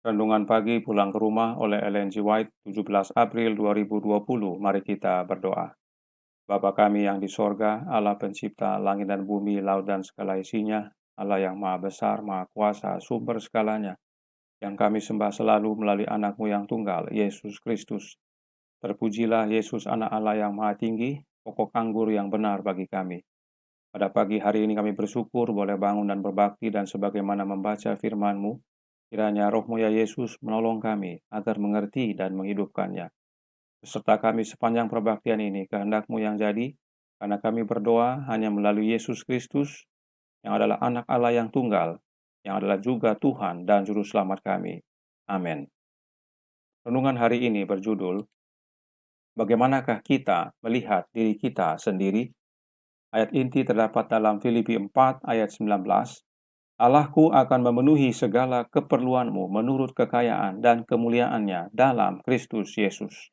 Renungan pagi pulang ke rumah oleh Ellen G. White, 17 April 2020. Mari kita berdoa. Bapa kami yang di sorga, Allah pencipta langit dan bumi, laut dan segala isinya, Allah yang maha besar, maha kuasa, sumber segalanya, yang kami sembah selalu melalui anak-Mu yang tunggal, Yesus Kristus. Terpujilah Yesus, anak Allah yang maha tinggi, pokok anggur yang benar bagi kami. Pada pagi hari ini kami bersyukur boleh bangun dan berbakti dan sebagaimana membaca firman-Mu, kiranya Roh-Mu ya Yesus menolong kami agar mengerti dan menghidupkannya. Beserta kami sepanjang perbaktian ini, kehendak-Mu yang jadi, karena kami berdoa hanya melalui Yesus Kristus, yang adalah anak Allah yang tunggal, yang adalah juga Tuhan dan Juru Selamat kami. Amin. Renungan hari ini berjudul, bagaimanakah kita melihat diri kita sendiri? Ayat inti terdapat dalam Filipi 4 ayat 19. Allahku akan memenuhi segala keperluanmu menurut kekayaan dan kemuliaannya dalam Kristus Yesus.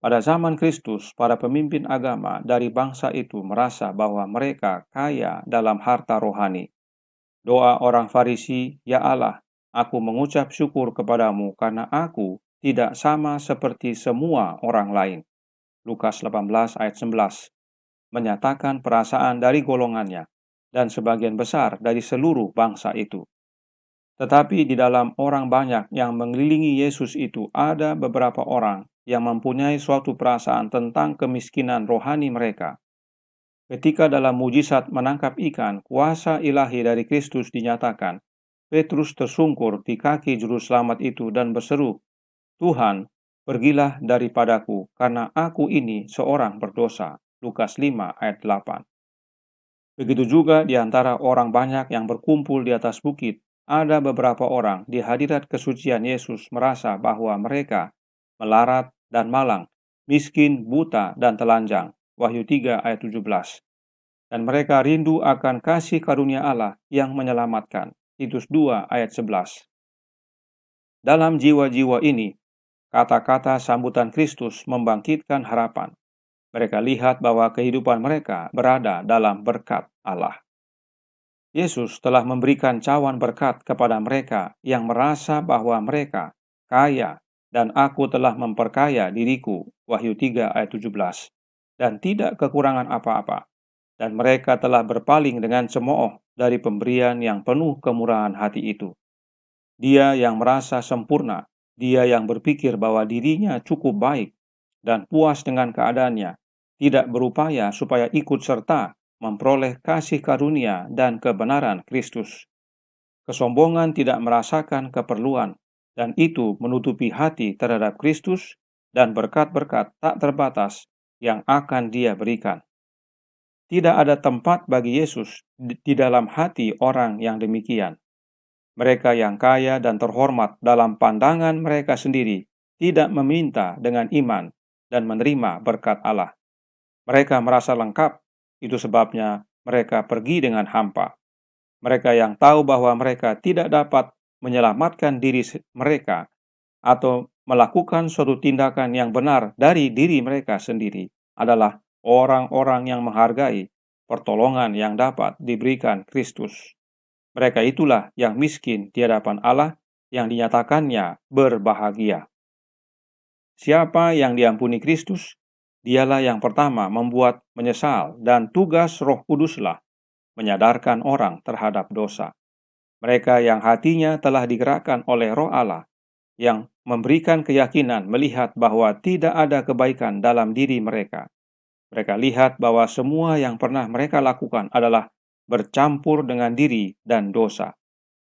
Pada zaman Kristus, para pemimpin agama dari bangsa itu merasa bahwa mereka kaya dalam harta rohani. Doa orang Farisi, "Ya Allah, aku mengucap syukur kepadamu karena aku tidak sama seperti semua orang lain." Lukas 18 ayat 11 menyatakan perasaan dari golongannya dan sebagian besar dari seluruh bangsa itu. Tetapi di dalam orang banyak yang mengelilingi Yesus itu ada beberapa orang yang mempunyai suatu perasaan tentang kemiskinan rohani mereka. Ketika dalam mujizat menangkap ikan, kuasa ilahi dari Kristus dinyatakan, Petrus tersungkur di kaki juru selamat itu dan berseru, "Tuhan, pergilah daripadaku, karena aku ini seorang berdosa." Lukas 5 ayat 8. Begitu juga di antara orang banyak yang berkumpul di atas bukit, ada beberapa orang di hadirat kesucian Yesus merasa bahwa mereka melarat dan malang, miskin, buta, dan telanjang. Wahyu 3 ayat 17. Dan mereka rindu akan kasih karunia Allah yang menyelamatkan. Titus 2 ayat 11. Dalam jiwa-jiwa ini, kata-kata sambutan Kristus membangkitkan harapan. Mereka lihat bahwa kehidupan mereka berada dalam berkat Allah. Yesus telah memberikan cawan berkat kepada mereka yang merasa bahwa mereka kaya, dan aku telah memperkaya diriku, Wahyu 3 ayat 17, dan tidak kekurangan apa-apa. Dan mereka telah berpaling dengan cemooh dari pemberian yang penuh kemurahan hati itu. Dia yang merasa sempurna, dia yang berpikir bahwa dirinya cukup baik dan puas dengan keadaannya, tidak berupaya supaya ikut serta memperoleh kasih karunia dan kebenaran Kristus. Kesombongan tidak merasakan keperluan, dan itu menutupi hati terhadap Kristus dan berkat-berkat tak terbatas yang akan Dia berikan. Tidak ada tempat bagi Yesus di dalam hati orang yang demikian. Mereka yang kaya dan terhormat dalam pandangan mereka sendiri tidak meminta dengan iman dan menerima berkat Allah. Mereka merasa lengkap, itu sebabnya mereka pergi dengan hampa. Mereka yang tahu bahwa mereka tidak dapat menyelamatkan diri mereka atau melakukan suatu tindakan yang benar dari diri mereka sendiri adalah orang-orang yang menghargai pertolongan yang dapat diberikan Kristus. Mereka itulah yang miskin di hadapan Allah yang dinyatakannya berbahagia. Siapa yang diampuni Kristus, dialah yang pertama membuat menyesal, dan tugas Roh Kuduslah menyadarkan orang terhadap dosa. Mereka yang hatinya telah digerakkan oleh Roh Allah, yang memberikan keyakinan melihat bahwa tidak ada kebaikan dalam diri mereka. Mereka lihat bahwa semua yang pernah mereka lakukan adalah bercampur dengan diri dan dosa.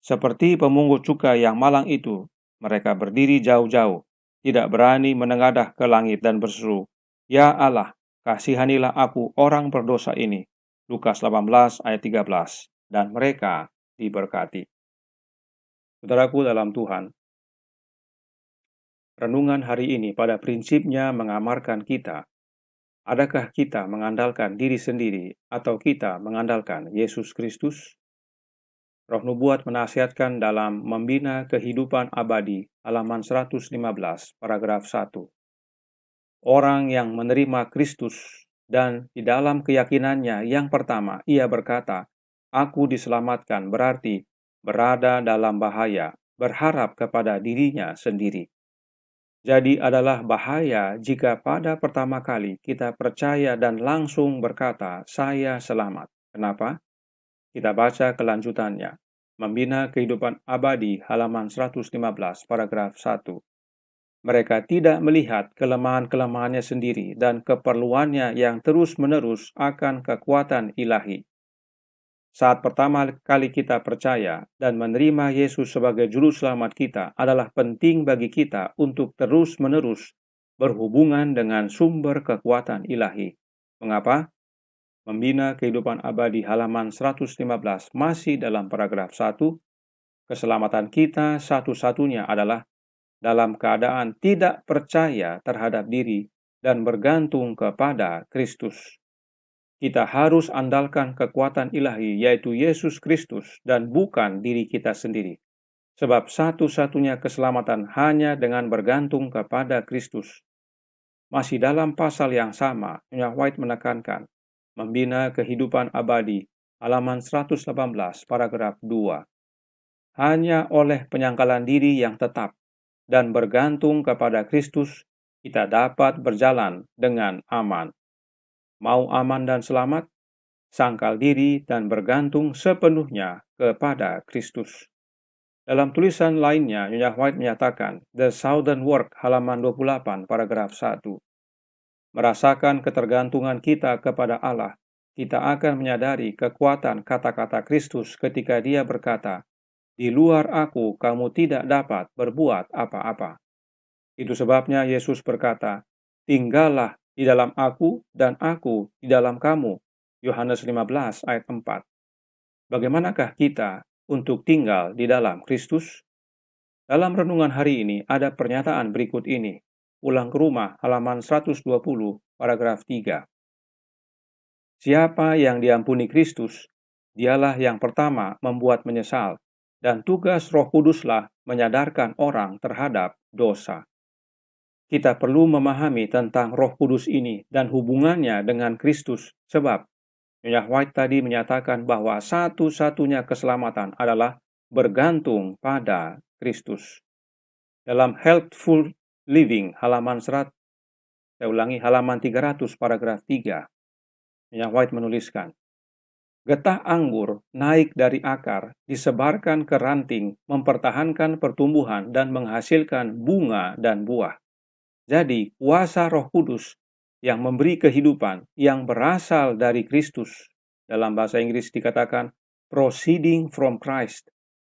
Seperti pemungut cukai yang malang itu, mereka berdiri jauh-jauh, tidak berani menengadah ke langit dan berseru, "Ya Allah, kasihanilah aku orang berdosa ini." Lukas 18 ayat 13. Dan mereka diberkati. Saudaraku dalam Tuhan, renungan hari ini pada prinsipnya mengamarkan kita. Adakah kita mengandalkan diri sendiri atau kita mengandalkan Yesus Kristus? Roh Nubuat menasihatkan dalam Membina Kehidupan Abadi, halaman 115, paragraf 1. Orang yang menerima Kristus dan di dalam keyakinannya yang pertama, ia berkata, "Aku diselamatkan," berarti berada dalam bahaya, berharap kepada dirinya sendiri. Jadi adalah bahaya jika pada pertama kali kita percaya dan langsung berkata, "Saya selamat." Kenapa? Kita baca kelanjutannya. Membina kehidupan abadi halaman 115 paragraf 1. Mereka tidak melihat kelemahan-kelemahannya sendiri dan keperluannya yang terus-menerus akan kekuatan ilahi. Saat pertama kali kita percaya dan menerima Yesus sebagai juru selamat kita adalah penting bagi kita untuk terus-menerus berhubungan dengan sumber kekuatan ilahi. Mengapa? Membina kehidupan abadi halaman 115 masih dalam paragraf 1. Keselamatan kita satu-satunya adalah dalam keadaan tidak percaya terhadap diri dan bergantung kepada Kristus. Kita harus andalkan kekuatan ilahi, yaitu Yesus Kristus, dan bukan diri kita sendiri. Sebab satu-satunya keselamatan hanya dengan bergantung kepada Kristus. Masih dalam pasal yang sama, Nyonya White menekankan, membina kehidupan abadi, halaman 118, paragraf 2. Hanya oleh penyangkalan diri yang tetap dan bergantung kepada Kristus, kita dapat berjalan dengan aman. Mau aman dan selamat? Sangkal diri dan bergantung sepenuhnya kepada Kristus. Dalam tulisan lainnya, Nyonya White menyatakan, The Southern Work, halaman 28, paragraf 1. Merasakan ketergantungan kita kepada Allah, kita akan menyadari kekuatan kata-kata Kristus ketika Dia berkata, "Di luar aku, kamu tidak dapat berbuat apa-apa." Itu sebabnya Yesus berkata, "Tinggallah di dalam aku dan aku di dalam kamu." Yohanes 15 ayat 4. Bagaimanakah kita untuk tinggal di dalam Kristus? Dalam renungan hari ini ada pernyataan berikut ini. Pulang ke rumah halaman 120 paragraf 3. Siapa yang diampuni Kristus, dialah yang pertama membuat menyesal, dan tugas Roh Kuduslah menyadarkan orang terhadap dosa. Kita perlu memahami tentang Roh Kudus ini dan hubungannya dengan Kristus, sebab Nyonya White tadi menyatakan bahwa satu-satunya keselamatan adalah bergantung pada Kristus. Dalam Healthful Living halaman 300 paragraf 3, Nyonya White menuliskan, getah anggur naik dari akar, disebarkan ke ranting, mempertahankan pertumbuhan dan menghasilkan bunga dan buah. Jadi, kuasa Roh Kudus yang memberi kehidupan yang berasal dari Kristus. Dalam bahasa Inggris dikatakan proceeding from Christ,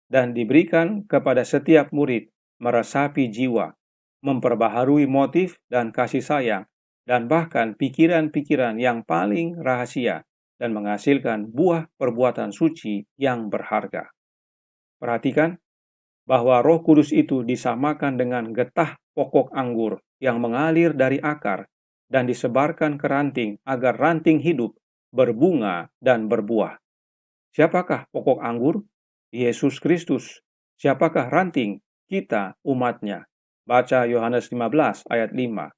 dan diberikan kepada setiap murid meresapi jiwa, memperbaharui motif dan kasih sayang, dan bahkan pikiran-pikiran yang paling rahasia, dan menghasilkan buah perbuatan suci yang berharga. Perhatikan bahwa Roh Kudus itu disamakan dengan getah pokok anggur yang mengalir dari akar dan disebarkan ke ranting agar ranting hidup, berbunga, dan berbuah. Siapakah pokok anggur? Yesus Kristus. Siapakah ranting? Kita, umatnya. Baca Yohanes 15 ayat 5.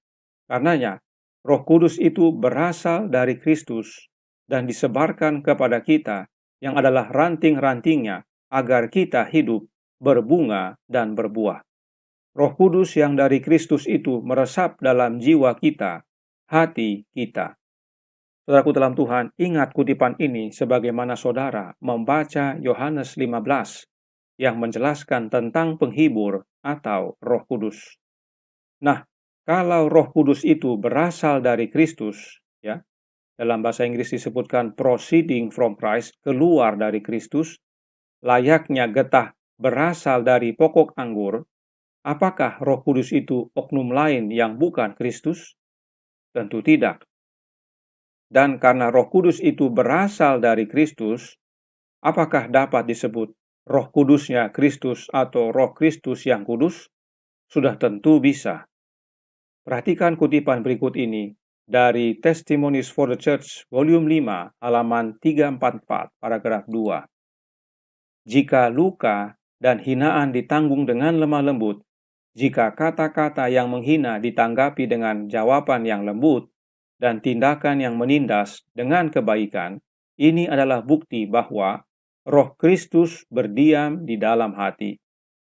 Karenanya, Roh Kudus itu berasal dari Kristus dan disebarkan kepada kita yang adalah ranting-rantingnya agar kita hidup, berbunga, dan berbuah. Roh Kudus yang dari Kristus itu meresap dalam jiwa kita, hati kita. Saudaraku dalam Tuhan, ingat kutipan ini sebagaimana saudara membaca Yohanes 15 yang menjelaskan tentang penghibur atau Roh Kudus. Nah, kalau Roh Kudus itu berasal dari Kristus, ya, dalam bahasa Inggris disebutkan proceeding from Christ, keluar dari Kristus, layaknya getah berasal dari pokok anggur, apakah Roh Kudus itu oknum lain yang bukan Kristus? Tentu tidak. Dan karena Roh Kudus itu berasal dari Kristus, apakah dapat disebut Roh Kudusnya Kristus atau Roh Kristus yang kudus? Sudah tentu bisa. Perhatikan kutipan berikut ini dari Testimonies for the Church, volume 5, halaman 344, paragraf 2. Jika luka dan hinaan ditanggung dengan lemah lembut, jika kata-kata yang menghina ditanggapi dengan jawaban yang lembut, dan tindakan yang menindas dengan kebaikan, ini adalah bukti bahwa Roh Kristus berdiam di dalam hati.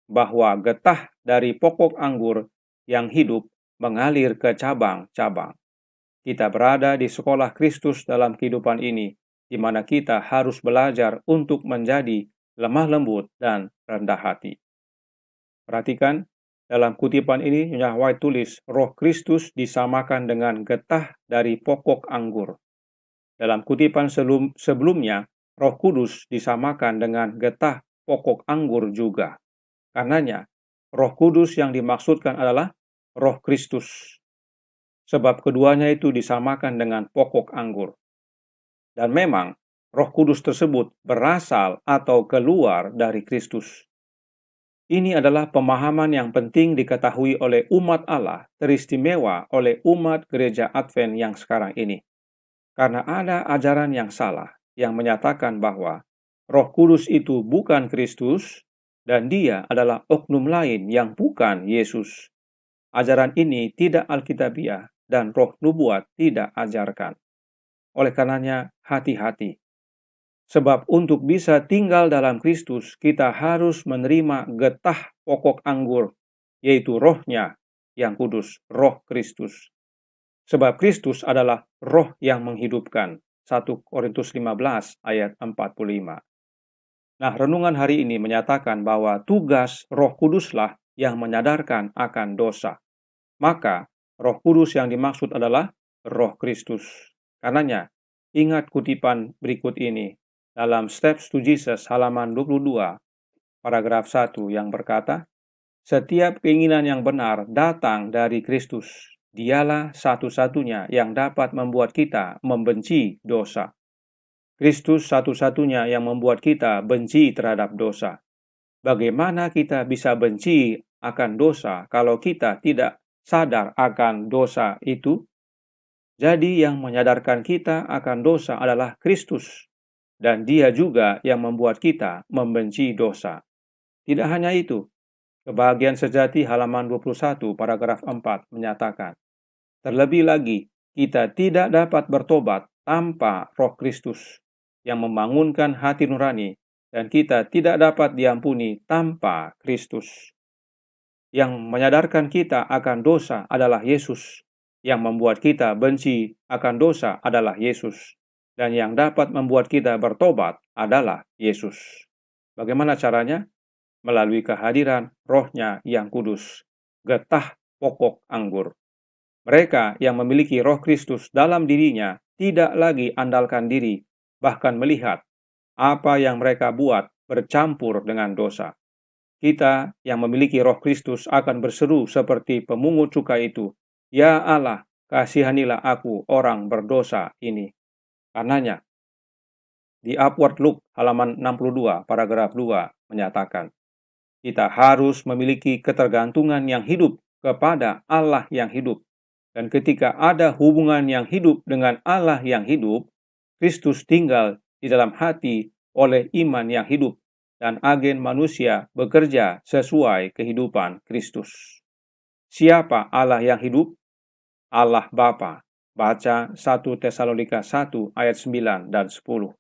bahwa getah dari pokok anggur yang hidup mengalir ke cabang-cabang. Kita berada di sekolah Kristus dalam kehidupan ini, di mana kita harus belajar untuk menjadi lemah lembut dan rendah hati. Perhatikan, dalam kutipan ini Nyonya White tulis, Roh Kristus disamakan dengan getah dari pokok anggur. Dalam kutipan sebelumnya, Roh Kudus disamakan dengan getah pokok anggur juga. Karenanya, Roh Kudus yang dimaksudkan adalah Roh Kristus. Sebab keduanya itu disamakan dengan pokok anggur. Dan memang, Roh Kudus tersebut berasal atau keluar dari Kristus. Ini adalah pemahaman yang penting diketahui oleh umat Allah, teristimewa oleh umat gereja Advent yang sekarang ini. Karena ada ajaran yang salah yang menyatakan bahwa Roh Kudus itu bukan Kristus dan dia adalah oknum lain yang bukan Yesus. Ajaran ini tidak alkitabiah dan roh nubuat tidak ajarkan. Oleh karenanya, hati-hati. Sebab untuk bisa tinggal dalam Kristus, kita harus menerima getah pokok anggur, yaitu rohnya yang kudus, roh Kristus. Sebab Kristus adalah roh yang menghidupkan. 1 Korintus 15 ayat 45. Nah, renungan hari ini menyatakan bahwa tugas Roh Kuduslah yang menyadarkan akan dosa. Maka, Roh Kudus yang dimaksud adalah Roh Kristus. Karenanya, ingat kutipan berikut ini dalam Steps to Jesus halaman 22, paragraf 1 yang berkata, setiap keinginan yang benar datang dari Kristus. Dialah satu-satunya yang dapat membuat kita membenci dosa. Kristus satu-satunya yang membuat kita benci terhadap dosa. Bagaimana kita bisa benci akan dosa kalau kita tidak sadar akan dosa itu? Jadi yang menyadarkan kita akan dosa adalah Kristus. Dan dia juga yang membuat kita membenci dosa. Tidak hanya itu, kebahagiaan sejati halaman 21 paragraf 4 menyatakan, terlebih lagi, kita tidak dapat bertobat tanpa Roh Kristus yang membangunkan hati nurani dan kita tidak dapat diampuni tanpa Kristus. Yang menyadarkan kita akan dosa adalah Yesus. Yang membuat kita benci akan dosa adalah Yesus. Dan yang dapat membuat kita bertobat adalah Yesus. Bagaimana caranya? Melalui kehadiran Roh-Nya yang kudus, getah pokok anggur. Mereka yang memiliki Roh Kristus dalam dirinya tidak lagi andalkan diri, bahkan melihat apa yang mereka buat bercampur dengan dosa. Kita yang memiliki Roh Kristus akan berseru seperti pemungut cukai itu, "Ya Allah, kasihanilah aku orang berdosa ini." Karenanya, di Upward Look halaman 62 paragraf 2 menyatakan, kita harus memiliki ketergantungan yang hidup kepada Allah yang hidup. Dan ketika ada hubungan yang hidup dengan Allah yang hidup, Kristus tinggal di dalam hati oleh iman yang hidup dan agen manusia bekerja sesuai kehidupan Kristus. Siapa Allah yang hidup? Allah Bapa. Baca 1 Tesalonika 1 ayat 9 dan 10.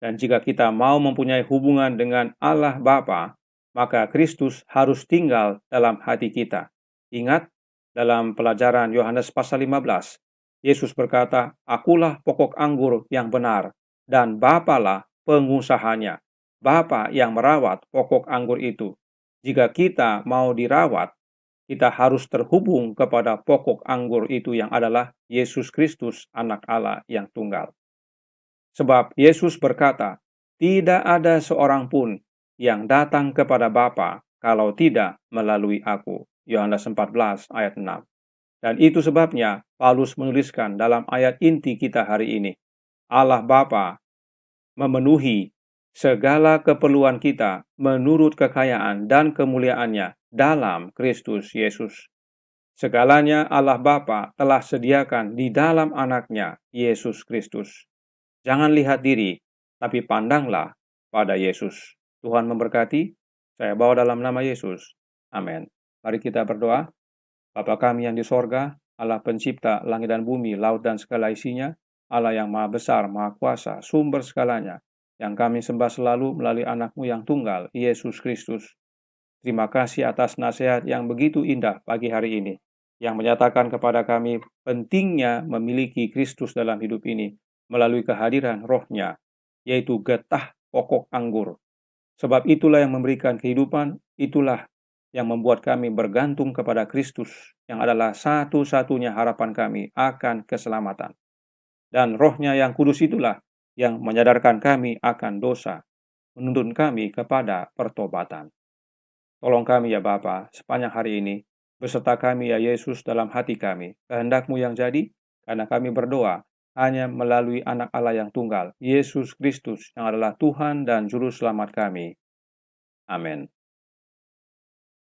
Dan jika kita mau mempunyai hubungan dengan Allah Bapa, maka Kristus harus tinggal dalam hati kita. Ingat, dalam pelajaran Yohanes pasal 15, Yesus berkata, "Akulah pokok anggur yang benar, dan Bapalah pengusahanya." Bapa yang merawat pokok anggur itu. Jika kita mau dirawat, kita harus terhubung kepada pokok anggur itu yang adalah Yesus Kristus, Anak Allah yang tunggal. Sebab Yesus berkata, tidak ada seorang pun yang datang kepada Bapa kalau tidak melalui aku. Yohanes 14 ayat 6. Dan itu sebabnya Paulus menuliskan dalam ayat inti kita hari ini, Allah Bapa memenuhi segala keperluan kita menurut kekayaan dan kemuliaannya dalam Kristus Yesus. Segalanya Allah Bapa telah sediakan di dalam anaknya, Yesus Kristus. Jangan lihat diri, tapi pandanglah pada Yesus. Tuhan memberkati, saya bawa dalam nama Yesus. Amin. Mari kita berdoa. Bapa kami yang di sorga, Allah pencipta langit dan bumi, laut dan segala isinya, Allah yang maha besar, maha kuasa, sumber segalanya, yang kami sembah selalu melalui anakmu yang tunggal, Yesus Kristus. Terima kasih atas nasihat yang begitu indah pagi hari ini, yang menyatakan kepada kami pentingnya memiliki Kristus dalam hidup ini melalui kehadiran Roh-Nya, yaitu getah pokok anggur. Sebab itulah yang memberikan kehidupan, itulah yang membuat kami bergantung kepada Kristus, yang adalah satu-satunya harapan kami akan keselamatan. Dan Roh-Nya yang kudus itulah yang menyadarkan kami akan dosa, menuntun kami kepada pertobatan. Tolong kami ya Bapa, sepanjang hari ini, beserta kami ya Yesus dalam hati kami. Kehendak-Mu yang jadi, karena kami berdoa hanya melalui Anak Allah yang tunggal, Yesus Kristus, yang adalah Tuhan dan Juru Selamat kami. Amin.